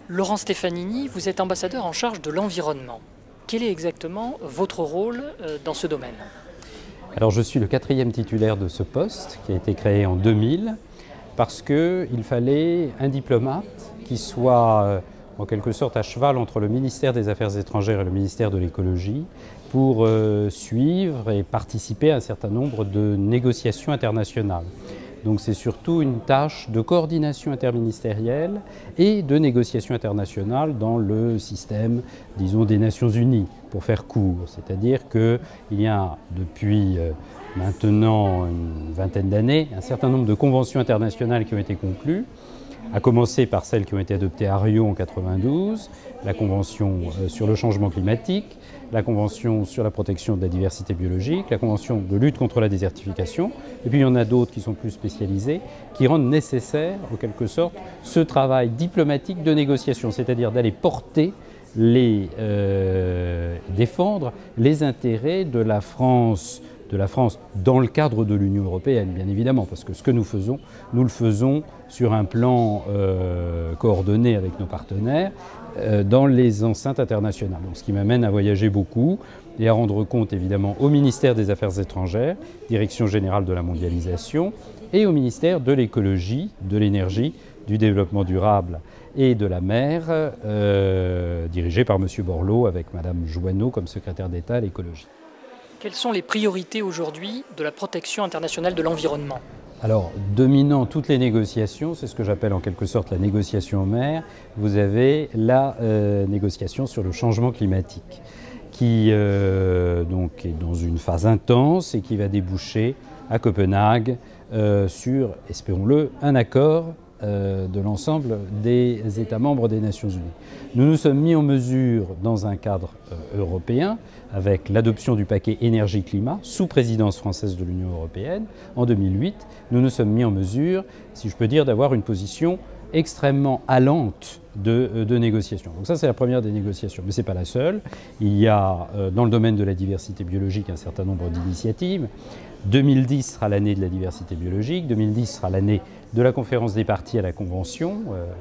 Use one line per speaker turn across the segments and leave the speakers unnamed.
Laurent Stefanini, vous êtes ambassadeur en charge de l'environnement. Quel est exactement votre rôle dans ce domaine?
Alors je suis le 4e titulaire de ce poste qui a été créé en 2000 parce qu'il fallait un diplomate qui soit en quelque sorte à cheval entre le ministère des Affaires étrangères et le ministère de l'écologie pour suivre et participer à un certain nombre de négociations internationales. Donc c'est surtout une tâche de coordination interministérielle et de négociation internationale dans le système, disons, des Nations Unies, pour faire court. C'est-à-dire qu'il y a depuis maintenant une vingtaine d'années un certain nombre de conventions internationales qui ont été conclues, à commencer par celles qui ont été adoptées à Rio en 1992, la Convention sur le changement climatique, la Convention sur la protection de la diversité biologique, la Convention de lutte contre la désertification, et puis il y en a d'autres qui sont plus spécialisées, qui rendent nécessaire, en quelque sorte, ce travail diplomatique de négociation, c'est-à-dire d'aller porter défendre les intérêts de la France dans le cadre de l'Union européenne, bien évidemment, parce que ce que nous le faisons sur un plan coordonné avec nos partenaires dans les enceintes internationales. Donc, ce qui m'amène à voyager beaucoup et à rendre compte évidemment au ministère des Affaires étrangères, Direction générale de la mondialisation, et au ministère de l'écologie, de l'énergie, du développement durable et de la mer, dirigé par M. Borloo avec Mme Joanneau comme secrétaire d'État à l'écologie.
Quelles sont les priorités aujourd'hui de la protection internationale de l'environnement?
Alors, dominant toutes les négociations, c'est ce que j'appelle en quelque sorte la négociation en mer, vous avez la négociation sur le changement climatique, qui donc est dans une phase intense et qui va déboucher à Copenhague sur, espérons-le, un accord de l'ensemble des États membres des Nations Unies. Nous nous sommes mis en mesure, dans un cadre européen, avec l'adoption du paquet énergie-climat, sous présidence française de l'Union européenne, en 2008, nous nous sommes mis en mesure, si je peux dire, d'avoir une position extrêmement allante de négociation. Donc ça, c'est la première des négociations, mais ce n'est pas la seule. Il y a, dans le domaine de la diversité biologique, un certain nombre d'initiatives. 2010 sera l'année de la diversité biologique, 2010 sera l'année de la conférence des parties à la Convention,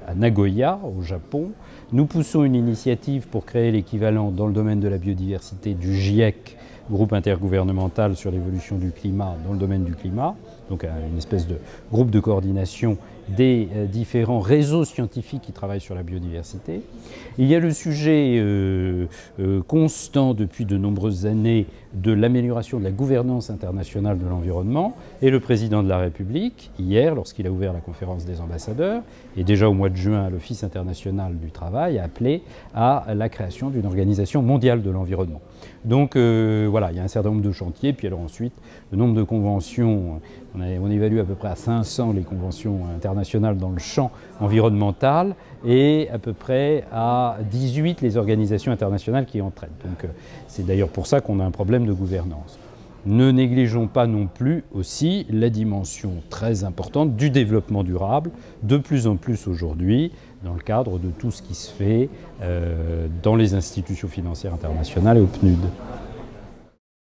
à Nagoya, au Japon. Nous poussons une initiative pour créer l'équivalent dans le domaine de la biodiversité du GIEC, groupe intergouvernemental sur l'évolution du climat dans le domaine du climat, donc une espèce de groupe de coordination des différents réseaux scientifiques qui travaillent sur la biodiversité. Il y a le sujet constant depuis de nombreuses années de l'amélioration de la gouvernance internationale de l'environnement, et le président de la République, hier, lorsqu'il a ouvert la conférence des ambassadeurs, et déjà au mois de juin à l'Office international du travail, a appelé à la création d'une organisation mondiale de l'environnement. Donc voilà, il y a un certain nombre de chantiers, puis alors ensuite, le nombre de conventions, on évalue à peu près à 500 les conventions internationales dans le champ environnemental, et à peu près à 18 les organisations internationales qui entraînent. Donc c'est d'ailleurs pour ça qu'on a un problème de gouvernance. Ne négligeons pas non plus aussi la dimension très importante du développement durable, de plus en plus aujourd'hui, dans le cadre de tout ce qui se fait dans les institutions financières internationales et au PNUD.